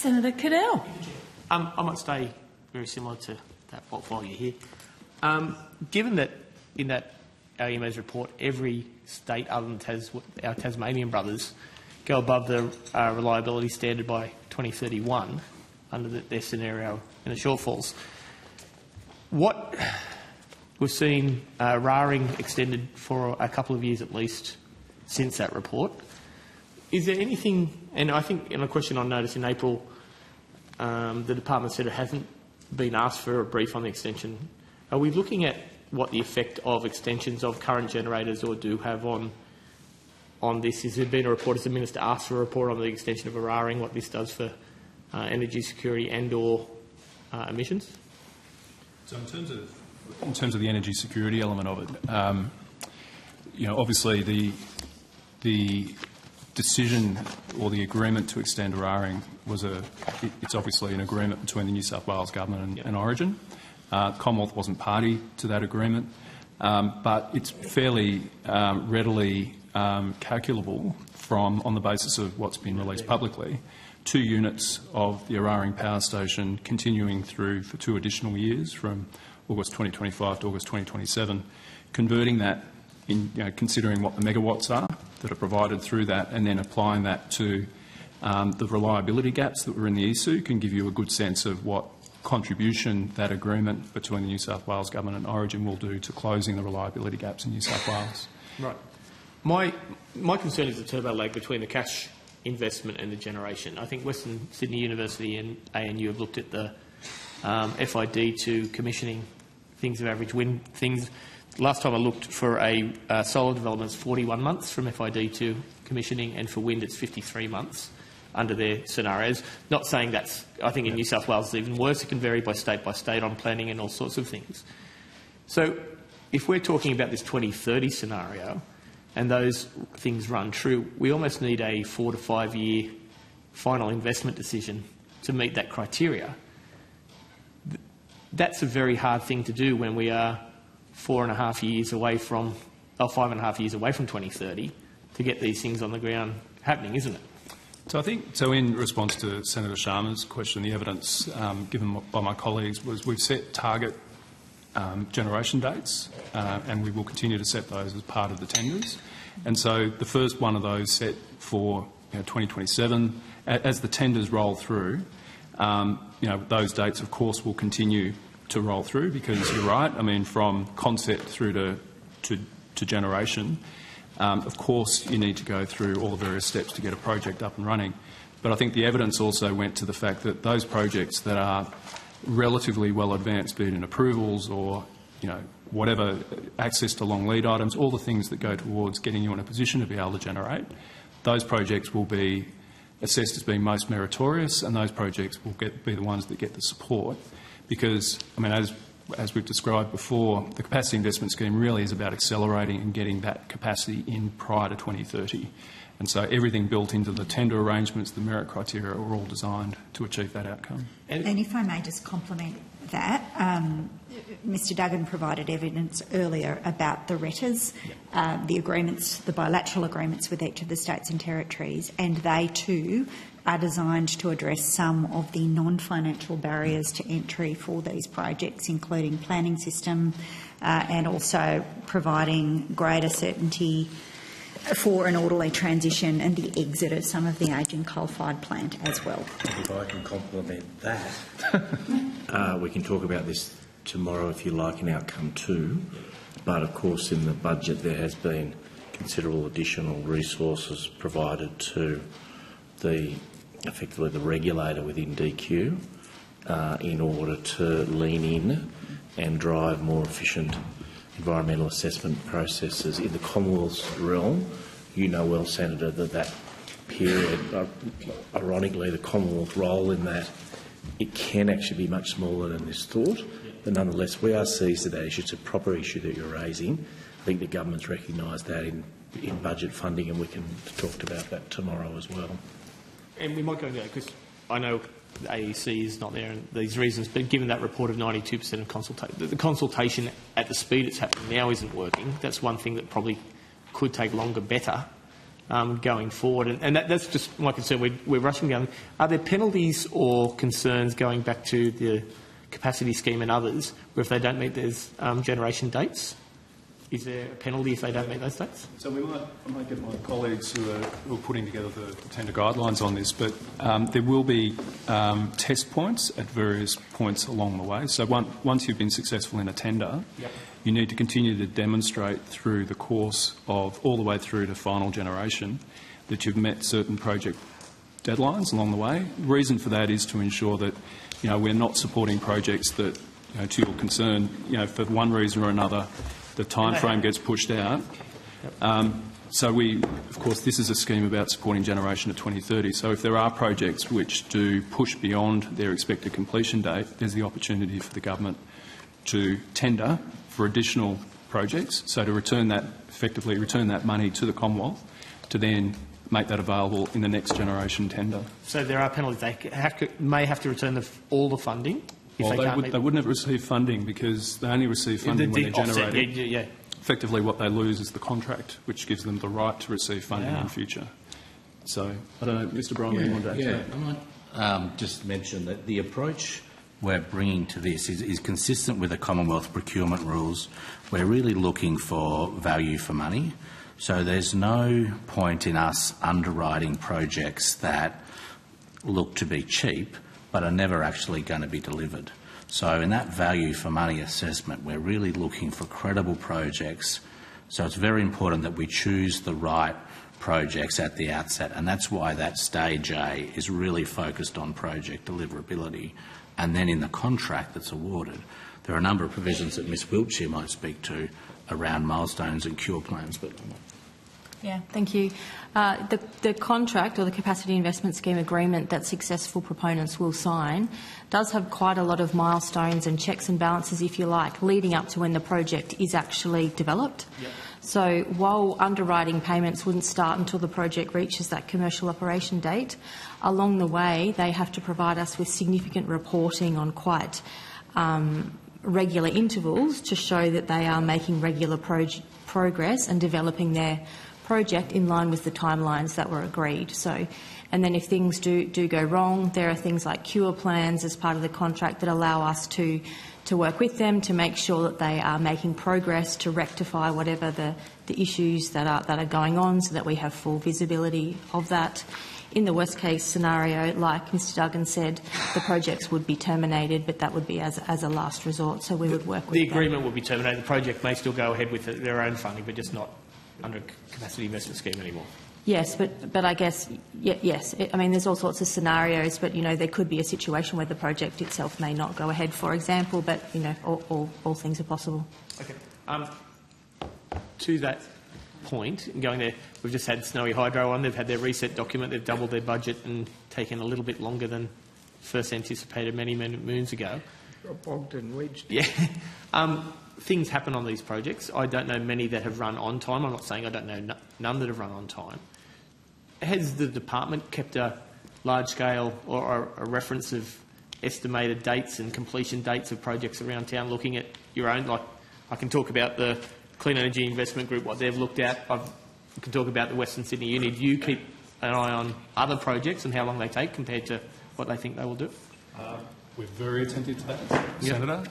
Senator Cadell. I might stay very similar to that portfolio here. Given that in that AEMO's report, every state other than our Tasmanian brothers go above the reliability standard by 2031 under their scenario in the shortfalls. What we've seen Eraring extended for a couple of years at least since that report. Is there anything, and I think in a question I noticed in April, the department said it hasn't been asked for a brief on the extension. Are we looking at what the effect of extensions of current generators or do have on this? Has there been a report? Has the Minister asked for a report on the extension of Eraring, what this does for energy security and or emissions? So in terms of the energy security element of it, obviously the decision or the agreement to extend Eraring it's obviously an agreement between the New South Wales government and Origin. Commonwealth wasn't party to that agreement, but it's fairly readily calculable on the basis of what's been released publicly. 2 units of the Eraring power station continuing through for 2 additional years from August 2025 to August 2027, converting that considering what the megawatts are that are provided through that and then applying that to the reliability gaps that were in the ESU can give you a good sense of what contribution that agreement between the New South Wales Government and Origin will do to closing the reliability gaps in New South Wales. Right. My concern is the turbo lag between the cash investment and the generation. I think Western Sydney University and ANU have looked at the FID to commissioning things of average wind things. Last time I looked for a solar development, it's 41 months from FID to commissioning, and for wind it's 53 months under their scenarios. Not saying that's, I think in New South Wales it's even worse. It can vary by state on planning and all sorts of things. So if we're talking about this 2030 scenario and those things run true, we almost need a 4 to 5 year final investment decision to meet that criteria. That's a very hard thing to do when we are 5.5 years away from 2030 to get these things on the ground happening, isn't it? So I think, in response to Senator Sharma's question, the evidence given by my colleagues was we've set target generation dates and we will continue to set those as part of the tenders. And so the first one of those set for 2027. As the tenders roll through, those dates, of course, will continue to roll through because you're right. I mean, from concept through to generation, of course, you need to go through all the various steps to get a project up and running. But I think the evidence also went to the fact that those projects that are relatively well advanced, be it in approvals or whatever, access to long lead items, all the things that go towards getting you in a position to be able to generate, those projects will be assessed as being most meritorious, and those projects will be the ones that get the support. Because, I mean, as we've described before, the capacity investment scheme really is about accelerating and getting that capacity in prior to 2030. And so everything built into the tender arrangements, the merit criteria, are all designed to achieve that outcome. And if I may just complement that, Mr Duggan provided evidence earlier about the RETAs, the agreements, the bilateral agreements with each of the states and territories, and they too are designed to address some of the non-financial barriers to entry for these projects, including planning system and also providing greater certainty for an orderly transition and the exit of some of the ageing coal-fired plant as well. If I can complement that, we can talk about this tomorrow if you like in outcome 2, but of course in the budget there has been considerable additional resources provided to effectively the regulator within DQ in order to lean in and drive more efficient environmental assessment processes in the Commonwealth's realm. You know well, Senator, that period, ironically, the Commonwealth role in that, it can actually be much smaller than is thought. But nonetheless, we are seized at that issue. It's a proper issue that you're raising. I think the government's recognised that in budget funding, and we can talk about that tomorrow as well. And we might go there because I know the AEC is not there and these reasons, but given that report of 92% of consultation, the consultation at the speed it's happening now isn't working. That's one thing that probably could take longer, better, going forward. And that's just my concern. We're rushing down. Are there penalties or concerns going back to the capacity scheme and others where if they don't meet those generation dates? Is there a penalty if they don't meet those dates? So I might get my colleagues who are putting together the tender guidelines on this, but there will be test points at various points along the way. So once you've been successful in a tender, you need to continue to demonstrate through the course of all the way through to final generation that you've met certain project deadlines along the way. The reason for that is to ensure that we're not supporting projects that, to your concern, for one reason or another, the time frame gets pushed out. So of course, this is a scheme about supporting generation at 2030. So if there are projects which do push beyond their expected completion date, there's the opportunity for the government to tender for additional projects. So to effectively return that money to the Commonwealth to then make that available in the next generation tender. So there are penalties. They may have to return all the funding. Well, they wouldn't have received funding because they only receive funding when they're generated. Effectively, what they lose is the contract, which gives them the right to receive funding in future. So, I don't know, Mr. Bryan, what do you want to add to that? I might just mention that the approach we're bringing to this is consistent with the Commonwealth procurement rules. We're really looking for value for money. So there's no point in us underwriting projects that look to be cheap but are never actually going to be delivered. So in that value for money assessment, we're really looking for credible projects. So it's very important that we choose the right projects at the outset, and that's why that stage A is really focused on project deliverability. And then in the contract that's awarded, there are a number of provisions that Ms Wiltshire might speak to around milestones and cure plans. But yeah, thank you. The contract or the capacity investment scheme agreement that successful proponents will sign does have quite a lot of milestones and checks and balances, if you like, leading up to when the project is actually developed. Yep. So while underwriting payments wouldn't start until the project reaches that commercial operation date, along the way they have to provide us with significant reporting on quite regular intervals to show that they are making regular progress and developing their project in line with the timelines that were agreed. So, and then if things do go wrong, there are things like cure plans as part of the contract that allow us to work with them to make sure that they are making progress to rectify whatever the issues that are going on, so that we have full visibility of that. In the worst case scenario, like Mr Duggan said, the projects would be terminated, but that would be as a last resort. So we would work with the agreement would be terminated. The project may still go ahead with their own funding, but just not under a capacity investment scheme anymore. Yes, but I guess, yes. I mean, there's all sorts of scenarios, but, there could be a situation where the project itself may not go ahead, for example, but, all things are possible. Okay. To that point, going there, we've just had Snowy Hydro on. They've had their reset document. They've doubled their budget and taken a little bit longer than first anticipated many moons ago. Got bogged and wedged. Yeah. Things happen on these projects. I don't know many that have run on time. I'm not saying I don't know none that have run on time. Has the department kept a large-scale or a reference of estimated dates and completion dates of projects around town, looking at your own? Like, I can talk about the Clean Energy Investment Group, what they've looked at. I can talk about the Western Sydney Uni. Do you keep an eye on other projects and how long they take compared to what they think they will do? We're very attentive to that, Senator.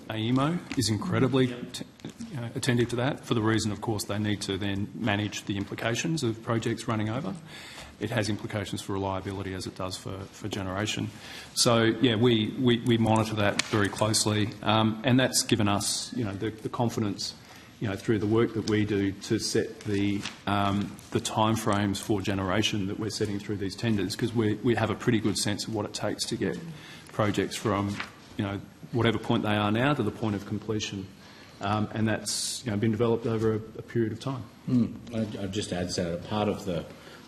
AEMO is incredibly attentive to that for the reason, of course, they need to then manage the implications of projects running over. It has implications for reliability as it does for generation. So, yeah, we monitor that very closely, and that's given us, the confidence, through the work that we do to set the timeframes for generation that we're setting through these tenders, because we have a pretty good sense of what it takes to get projects from, whatever point they are now to the point of completion, and that's been developed over a period of time. I'd just add, Senator, part of the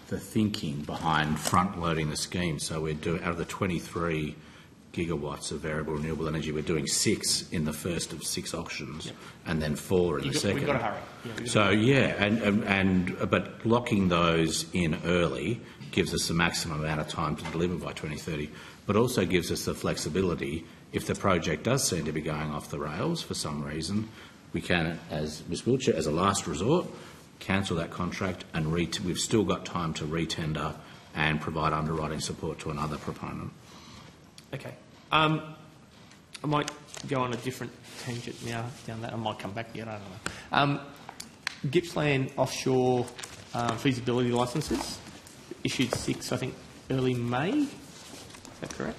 thinking behind front-loading the scheme. So we're doing, out of the 23 gigawatts of variable renewable energy, we're doing 6 in the first of 6 auctions, and then 4 in the second. We've got to hurry. But locking those in early gives us the maximum amount of time to deliver by 2030, but also gives us the flexibility. If the project does seem to be going off the rails for some reason, we can, as Ms Wiltshire, as a last resort, cancel that contract, and we've still got time to re-tender and provide underwriting support to another proponent. Okay. I might go on a different tangent now down that. I might come back yet, I don't know. Gippsland offshore feasibility licences, issued 6, I think, early May. Is that correct?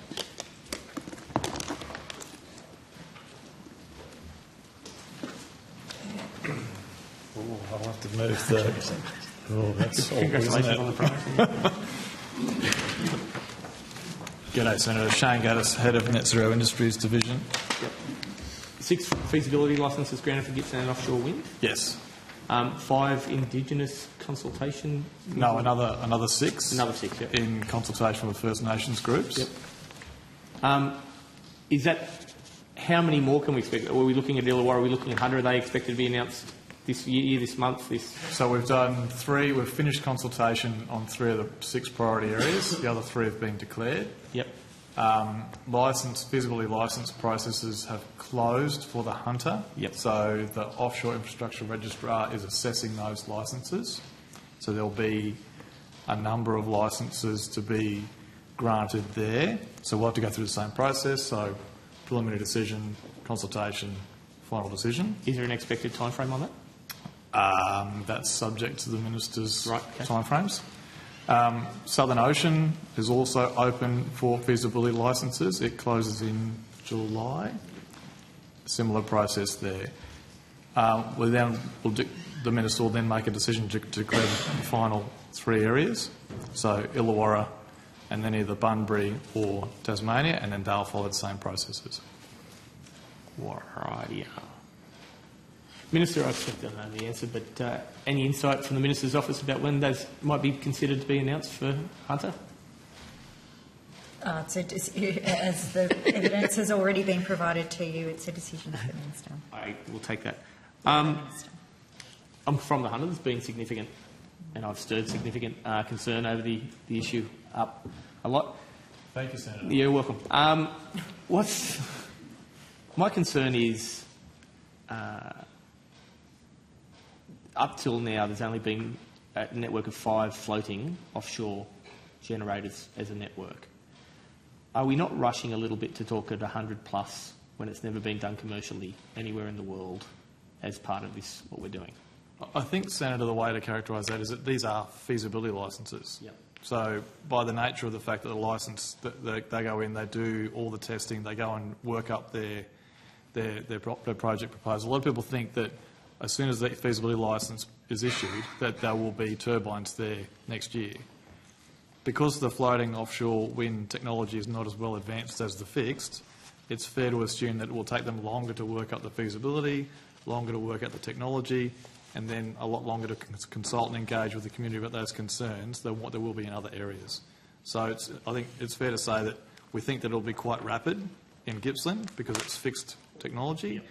I'll have to move the... Oh, that's awful, Congratulations isn't on it? the progress. G'day, Senator. Shane Gaddis, Head of Net Zero Industries Division. Yep. 6 feasibility licences granted for Gippsland offshore wind. Yes. 5 Indigenous consultation. No, another 6. Another 6, yep. In consultation with First Nations groups. Yep. Is that... How many more can we expect? Are we looking at Illawarra? Are we looking at Hunter? Are they expected to be announced this year, this month, this... So we've done 3. We've finished consultation on 3 of the 6 priority areas. The other 3 have been declared. Yep. Feasibility licence processes have closed for the Hunter. Yep. So the Offshore Infrastructure Registrar is assessing those licences. So there'll be a number of licences to be granted there. So we'll have to go through the same process. So preliminary decision, consultation, final decision. Is there an expected timeframe on that? That's subject to the Minister's Right, okay. timeframes. Southern Ocean is also open for feasibility licences. It closes in July. Similar process there. The Minister will then make a decision to declare the final 3 areas. So Illawarra and then either Bunbury or Tasmania, and then they'll follow the same processes. Right, yeah. Minister, I expect I know the answer, but any insight from the Minister's office about when those might be considered to be announced for Hunter? As the evidence has already been provided to you, it's a decision for the Minister. I will take that. I'm from the Hunter. There's been significant, and I've stirred significant concern over the issue up a lot. Thank you, Senator. You're welcome. My concern is, up till now, there's only been a network of 5 floating offshore generators as a network. Are we not rushing a little bit to talk at 100 plus when it's never been done commercially anywhere in the world as part of this, what we're doing? I think, Senator, the way to characterise that is that these are feasibility licences. Yep. So by the nature of the fact that the licence, they go in, they do all the testing, they go and work up their project proposal. A lot of people think that as soon as the feasibility licence is issued, that there will be turbines there next year. Because the floating offshore wind technology is not as well advanced as the fixed, it's fair to assume that it will take them longer to work up the feasibility, longer to work out the technology, and then a lot longer to consult and engage with the community about those concerns than what there will be in other areas. So I think it's fair to say that we think that it will be quite rapid in Gippsland because it's fixed technology. Yep.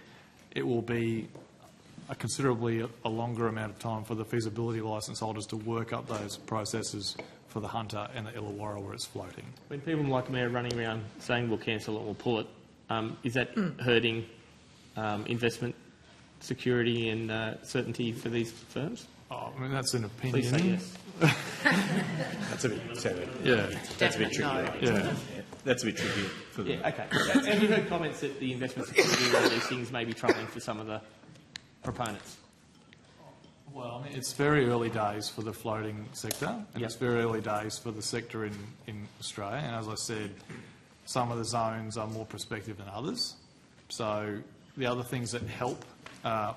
It will be considerably a longer amount of time for the feasibility licence holders to work up those processes for the Hunter and the Illawarra where it's floating. When people like me are running around saying we'll cancel it, we'll pull it, is that hurting investment security and certainty for these firms? Oh, I mean, that's an opinion. Please say yes. That's a bit, Senator. Yeah. That's a bit tricky. No. Yeah. That's a bit tricky for the... Yeah, okay. Have you heard comments that the investment security of all these things may be troubling for some of the proponents? Well, I mean, it's very early days for the floating sector, and Yep. it's very early days for the sector in Australia. And as I said, some of the zones are more prospective than others. So the other things that help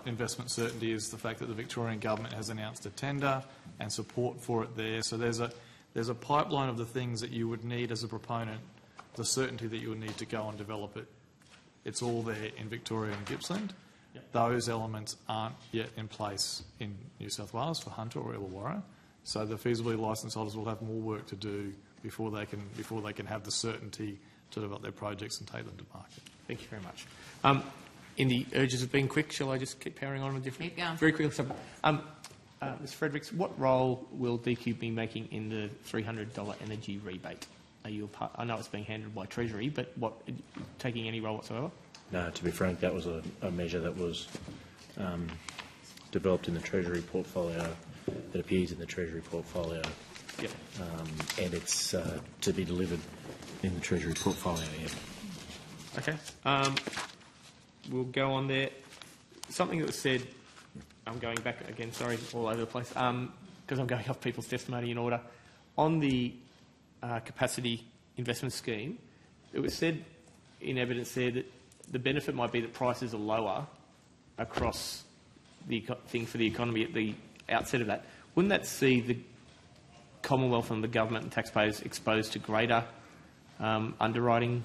investment certainty is the fact that the Victorian government has announced a tender and support for it there. So there's a pipeline of the things that you would need as a proponent, the certainty that you would need to go and develop it. It's all there in Victoria and Gippsland. Yep. Those elements aren't yet in place in New South Wales for Hunter or Illawarra. So the feasibility licence holders will have more work to do before they can have the certainty to develop their projects and take them to market. Thank you very much. In the urges of being quick, shall I just keep powering on with different... Keep going. Very quickly. Ms Fredericks, what role will DQ be making in the $300 energy rebate? Are you a part... I know it's being handled by Treasury, but taking any role whatsoever? No, to be frank, that was a measure that was developed in the Treasury portfolio, that appears in the Treasury portfolio, Yep. and it's to be delivered in the Treasury portfolio. Yeah. Okay. We'll go on there. Something that was said, I'm going back again, sorry, all over the place, because I'm going off people's testimony in order. On the capacity investment scheme, it was said in evidence there that the benefit might be that prices are lower across the thing for the economy at the outset of that. Wouldn't that see the Commonwealth and the government and taxpayers exposed to greater underwriting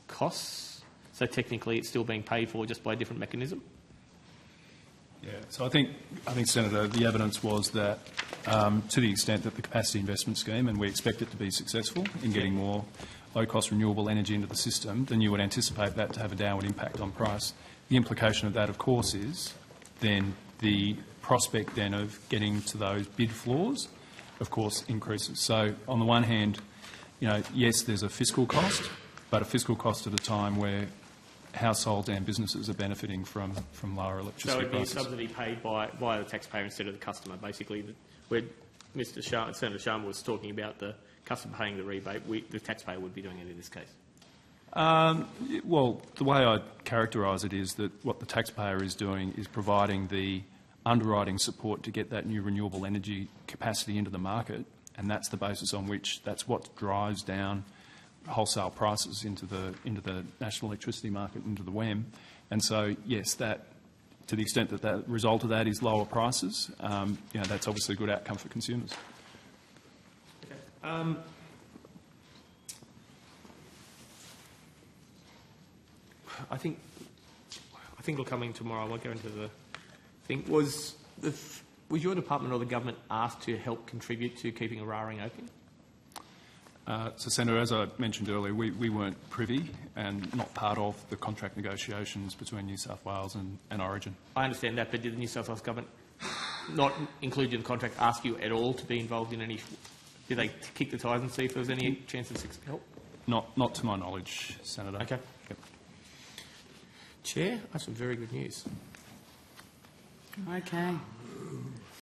costs? So technically it's still being paid for just by a different mechanism? Yeah, so I think, Senator, the evidence was that to the extent that the capacity investment scheme, and we expect it to be successful in getting more low-cost renewable energy into the system, then you would anticipate that to have a downward impact on price. The implication of that, of course, is then the prospect then of getting to those bid floors, of course, increases. So on the one hand, yes, there's a fiscal cost, but a fiscal cost at a time where households and businesses are benefiting from lower electricity So it would be a prices. subsidy paid by the taxpayer instead of the customer, basically. Where Senator Sharma was talking about the customer paying the rebate, the taxpayer would be doing it in this case. Well, the way I characterise it is that what the taxpayer is doing is providing the underwriting support to get that new renewable energy capacity into the market, and that's the basis on which that's what drives down wholesale prices into the national electricity market, into the WEM. And so, yes, that to the extent that the result of that is lower prices, that's obviously a good outcome for consumers. Okay. I think it'll come in tomorrow. I won't go into the thing. Was your department or the government asked to help contribute to keeping Eraring open? So, Senator, as I mentioned earlier, we weren't privy and not part of the contract negotiations between New South Wales and Origin. I understand that, but did the New South Wales government, not included in the contract, ask you at all to be involved in any? Did they kick the tires and see if there was any chance of help? Not to my knowledge, Senator. Okay. Yep. Chair, that's some very good news. Okay.